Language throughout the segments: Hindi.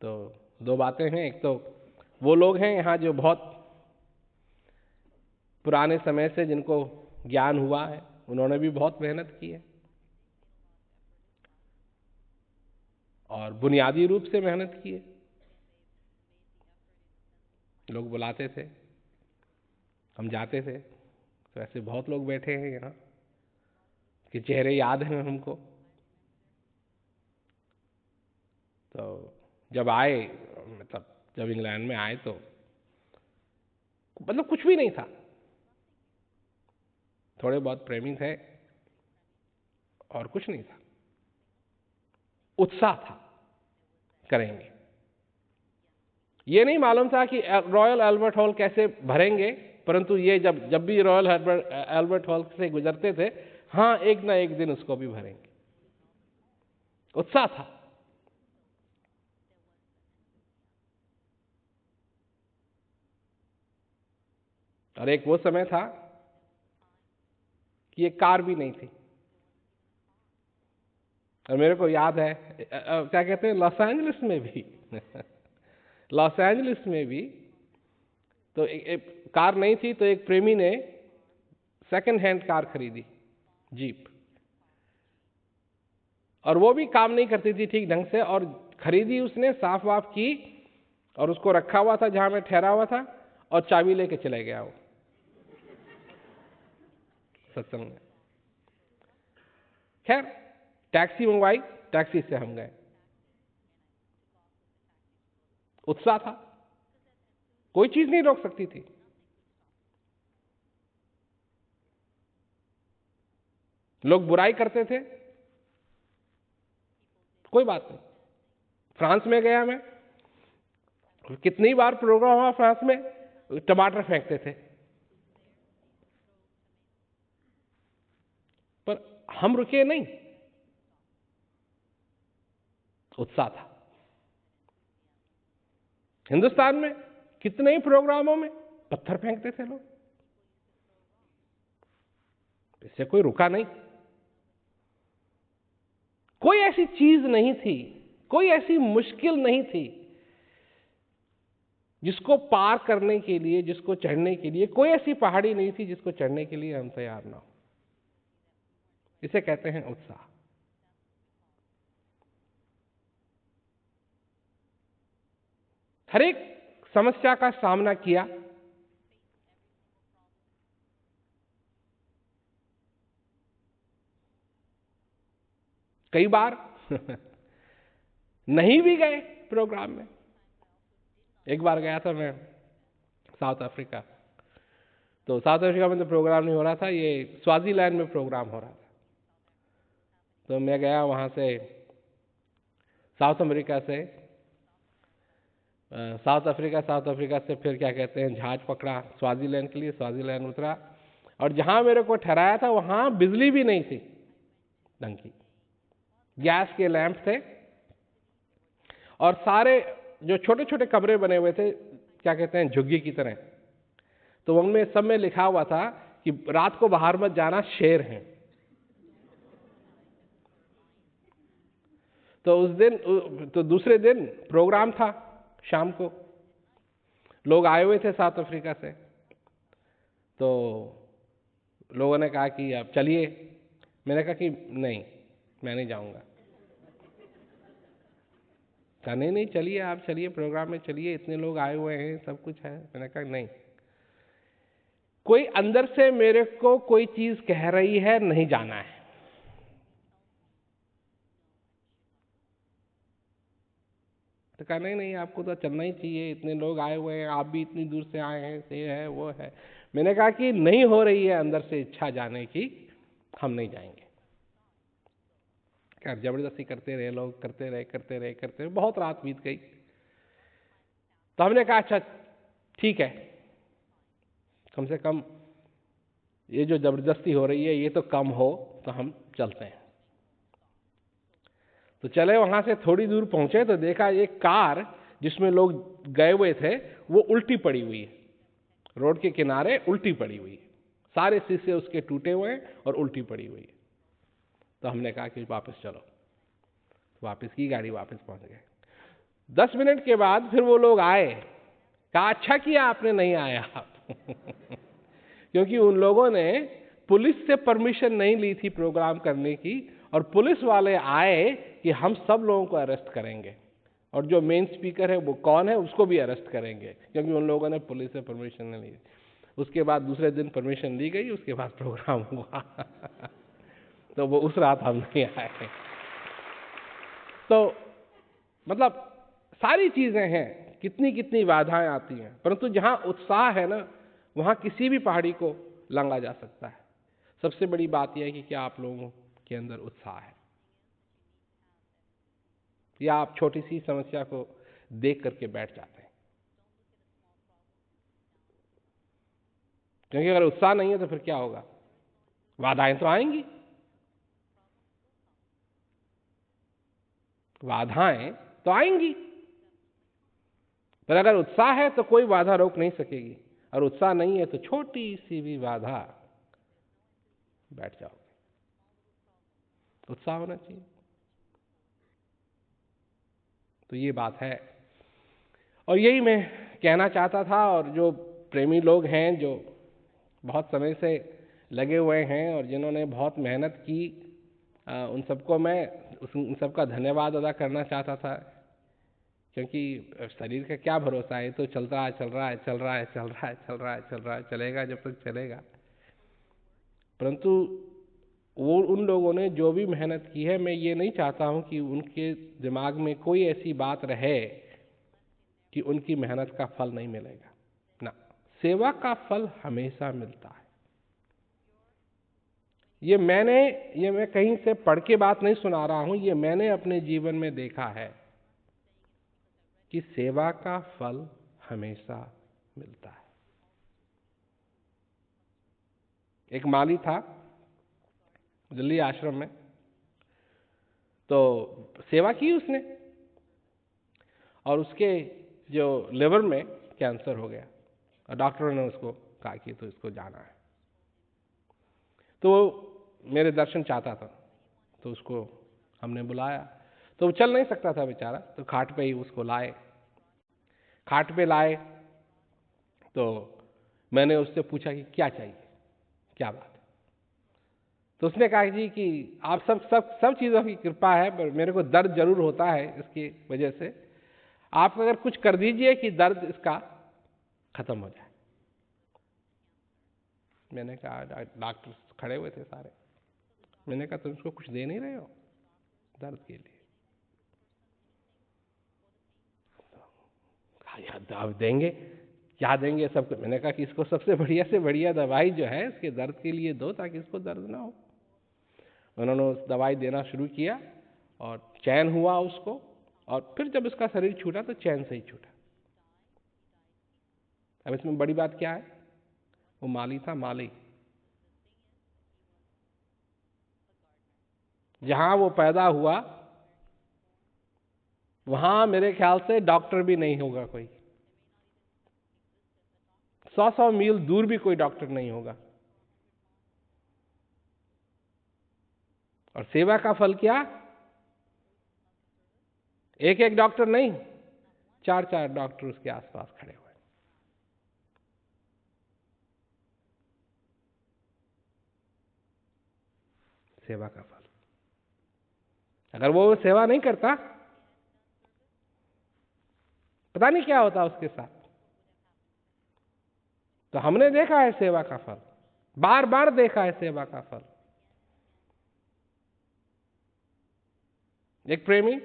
तो दो बातें हैं। एक तो वो लोग हैं यहाँ जो बहुत पुराने समय से जिनको ज्ञान हुआ है, उन्होंने भी बहुत मेहनत की है और बुनियादी रूप से मेहनत की है। लोग बुलाते थे, हम जाते थे, तो ऐसे बहुत लोग बैठे हैं यहाँ कि चेहरे याद हैं हमको। तो जब आए, मतलब जब इंग्लैंड में आए तो मतलब कुछ भी नहीं था, थोड़े बहुत प्रेमी थे और कुछ नहीं था। उत्साह था, करेंगे। ये नहीं मालूम था कि रॉयल अल्बर्ट हॉल कैसे भरेंगे, परंतु ये जब भी रॉयल अल्बर्ट हॉल से गुजरते थे, हाँ एक ना एक दिन उसको भी भरेंगे। उत्साह था। और एक वो समय था कि एक कार भी नहीं थी। और मेरे को याद है, क्या कहते हैं, लॉस एंजलिस में भी लॉस एंजलिस में भी तो एक कार नहीं थी, तो एक प्रेमी ने सेकंड हैंड कार खरीदी, जीप। और वो भी काम नहीं करती थी ठीक ढंग से, और खरीदी उसने, साफ वाफ की, और उसको रखा हुआ था जहां मैं ठहरा हुआ था, और चाबी लेके चले गया वो सत्संग में। खैर, टैक्सी मंगवाई, टैक्सी से हम गए। उत्साह था, कोई चीज नहीं रोक सकती थी। लोग बुराई करते थे, कोई बात नहीं। फ्रांस में गया मैं, कितनी बार प्रोग्राम हुआ फ्रांस में, टमाटर फेंकते थे, पर हम रुके नहीं। उत्साह था। हिंदुस्तान में कितने ही प्रोग्रामों में पत्थर फेंकते थे लोग, इससे कोई रुका नहीं। कोई ऐसी चीज नहीं थी, कोई ऐसी मुश्किल नहीं थी जिसको पार करने के लिए, जिसको चढ़ने के लिए, कोई ऐसी पहाड़ी नहीं थी जिसको चढ़ने के लिए हम तैयार ना हो। इसे कहते हैं उत्साह। हर एक समस्या का सामना किया, कई बार नहीं भी गए प्रोग्राम में। एक बार गया था मैं साउथ अफ्रीका, तो साउथ अफ्रीका में तो प्रोग्राम नहीं हो रहा था, ये स्वाजीलैंड में प्रोग्राम हो रहा था। तो मैं गया वहाँ से, साउथ अफ्रीका साउथ अफ्रीका से फिर क्या कहते हैं, जहाज पकड़ा स्वाजीलैंड के लिए, स्वाजीलैंड उतरा, और जहाँ मेरे को ठहराया था वहाँ बिजली भी नहीं थी ढंग की, गैस के लैंप थे, और सारे जो छोटे छोटे कमरे बने हुए थे, क्या कहते हैं, झुग्गी की तरह, तो उनमें सब में लिखा हुआ था कि रात को बाहर मत जाना, शेर हैं। तो उस दिन, तो दूसरे दिन प्रोग्राम था, शाम को लोग आए हुए थे साउथ अफ्रीका से, तो लोगों ने कहा कि आप चलिए। मैंने कहा कि नहीं, मैं नहीं जाऊंगा। कहा नहीं नहीं, चलिए, आप चलिए, प्रोग्राम में चलिए, इतने लोग आए हुए हैं, सब कुछ है। मैंने कहा नहीं, कोई अंदर से मेरे को कोई चीज कह रही है नहीं जाना है। तो कहा नहीं नहीं, आपको तो चलना ही चाहिए, इतने लोग आए हुए हैं, आप भी इतनी दूर से आए हैं, ये है वो है। मैंने कहा कि नहीं हो रही है अंदर से इच्छा जाने की, हम नहीं जाएंगे। क्या जबरदस्ती करते रहे लोग, करते रहे, बहुत रात बीत गई। तो हमने कहा अच्छा ठीक है, कम से कम ये जो जबरदस्ती हो रही है ये तो कम हो, तो हम चलते हैं। तो चले, वहां से थोड़ी दूर पहुंचे तो देखा एक कार जिसमें लोग गए हुए थे वो उल्टी पड़ी हुई है, रोड के किनारे उल्टी पड़ी हुई है, सारे शीशे उसके टूटे हुए हैं और उल्टी पड़ी हुई है। तो हमने कहा कि वापस चलो, वापस की गाड़ी, वापस पहुंच गए। 10 मिनट के बाद फिर वो लोग आए, कहा अच्छा किया आपने नहीं आया आप क्योंकि उन लोगों ने पुलिस से परमिशन नहीं ली थी प्रोग्राम करने की, और पुलिस वाले आए कि हम सब लोगों को अरेस्ट करेंगे, और जो मेन स्पीकर है वो कौन है उसको भी अरेस्ट करेंगे, क्योंकि उन लोगों ने पुलिस से परमिशन नहीं ली। उसके बाद दूसरे दिन परमिशन ली गई, उसके बाद प्रोग्राम हुआ तो वो उस रात हम नहीं आए। तो मतलब सारी चीजें हैं, कितनी कितनी बाधाएं आती हैं, परंतु जहां उत्साह है ना, वहां किसी भी पहाड़ी को लांघा जा सकता है। सबसे बड़ी बात यह है कि क्या आप लोगों के अंदर उत्साह है, या आप छोटी सी समस्या को देख करके बैठ जाते हैं। क्योंकि अगर उत्साह नहीं है तो फिर क्या होगा, बाधाएं तो आएंगी, बाधाएं तो आएंगी, पर अगर उत्साह है तो कोई बाधा रोक नहीं सकेगी, और उत्साह नहीं है तो छोटी सी भी बाधा बैठ जाओगे। उत्साह होना चाहिए। तो ये बात है, और यही मैं कहना चाहता था। और जो प्रेमी लोग हैं, जो बहुत समय से लगे हुए हैं और जिन्होंने बहुत मेहनत की, उन सबको मैं उन सबका धन्यवाद अदा करना चाहता था। क्योंकि शरीर का क्या भरोसा है, तो चल रहा है चल रहा है चल रहा है चल रहा है चल रहा है चल रहा है, चलेगा जब तक चलेगा। परंतु वो उन लोगों ने जो भी मेहनत की है, मैं ये नहीं चाहता हूं कि उनके दिमाग में कोई ऐसी बात रहे कि उनकी मेहनत का फल नहीं मिलेगा ना। सेवा का फल हमेशा मिलता है। ये मैं कहीं से पढ़ के बात नहीं सुना रहा हूं, ये मैंने अपने जीवन में देखा है कि सेवा का फल हमेशा मिलता है। एक माली था दिल्ली आश्रम में, तो सेवा की उसने, और उसके जो लिवर में कैंसर हो गया, और डॉक्टरों ने उसको कहा कि तो इसको जाना है। तो मेरे दर्शन चाहता था, तो उसको हमने बुलाया। तो वो चल नहीं सकता था बेचारा, तो खाट पे ही उसको लाए। खाट पे लाए तो मैंने उससे पूछा कि क्या चाहिए, क्या बात है। तो उसने कहा जी कि आप सब चीज़ों की कृपा है, पर मेरे को दर्द जरूर होता है, इसकी वजह से आप अगर कुछ कर दीजिए कि दर्द इसका खत्म हो जाए। मैंने कहा, डॉक्टर खड़े हुए थे सारे, मैंने कहा तुम इसको कुछ दे नहीं रहे हो दर्द के लिए? आप देंगे, क्या देंगे सबको? मैंने कहा कि इसको सबसे बढ़िया से बढ़िया दवाई जो है इसके दर्द के लिए दो, ताकि इसको दर्द ना हो। उन्होंने उस दवाई देना शुरू किया, और चैन हुआ उसको, और फिर जब उसका शरीर छूटा तो चैन से ही छूटा। अब इसमें बड़ी बात क्या है, वो माली था, माली। जहां वो पैदा हुआ वहां मेरे ख्याल से डॉक्टर भी नहीं होगा कोई, 100 मील दूर भी कोई डॉक्टर नहीं होगा। और सेवा का फल क्या, एक एक डॉक्टर नहीं, 4 डॉक्टर उसके आसपास खड़े हुए। सेवा का फल, अगर वो सेवा नहीं करता पता नहीं क्या होता उसके साथ। तो हमने देखा है सेवा का फल, बार बार देखा है सेवा का फल। एक प्रेमी,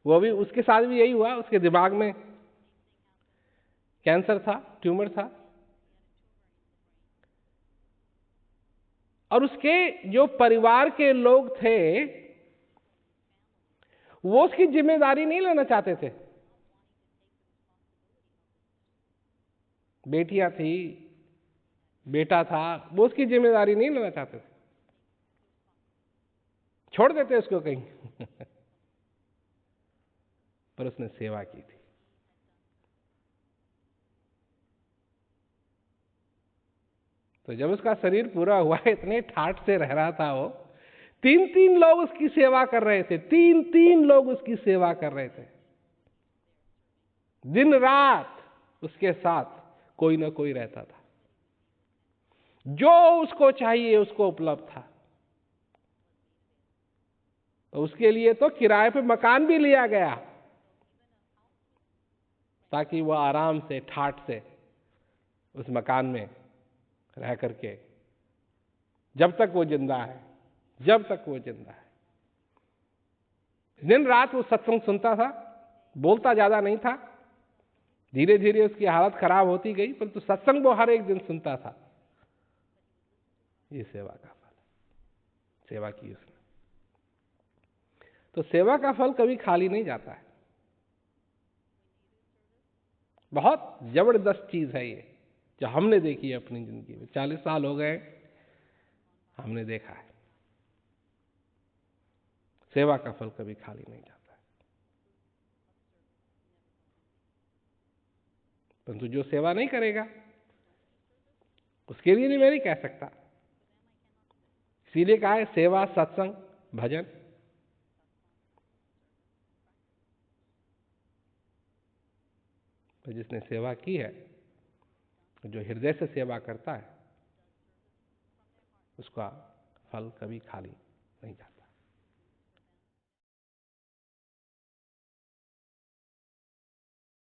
वो भी, उसके साथ भी यही हुआ, उसके दिमाग में कैंसर था, ट्यूमर था, और उसके जो परिवार के लोग थे वो उसकी जिम्मेदारी नहीं लेना चाहते थे। बेटियां थी, बेटा था, वो उसकी जिम्मेदारी नहीं लेना चाहते थे, छोड़ देते उसको कहीं पर उसने सेवा की थी। तो जब उसका शरीर पूरा हुआ, इतने ठाठ से रह रहा था वो, 3-3 लोग उसकी सेवा कर रहे थे, 3-3 लोग उसकी सेवा कर रहे थे। दिन रात उसके साथ कोई ना कोई रहता था, जो उसको चाहिए उसको उपलब्ध था। तो उसके लिए तो किराए पे मकान भी लिया गया, ताकि वह आराम से ठाठ से उस मकान में रह करके, जब तक वो जिंदा है, जब तक वो जिंदा है, दिन रात वो सत्संग सुनता था। बोलता ज्यादा नहीं था, धीरे धीरे उसकी हालत खराब होती गई, परंतु सत्संग वो हर एक दिन सुनता था। ये सेवा का फल, सेवा की उसने। तो सेवा का फल कभी खाली नहीं जाता है। बहुत जबरदस्त चीज है ये, जो हमने देखी है अपनी जिंदगी में। 40 साल हो गए, हमने देखा है सेवा का फल कभी खाली नहीं जाता है। परंतु जो सेवा नहीं करेगा उसके लिए नहीं, मैं नहीं कह सकता। इसीलिए कहा है सेवा, सत्संग, भजन। तो जिसने सेवा की है, जो हृदय से सेवा करता है, उसका फल कभी खाली नहीं जाता।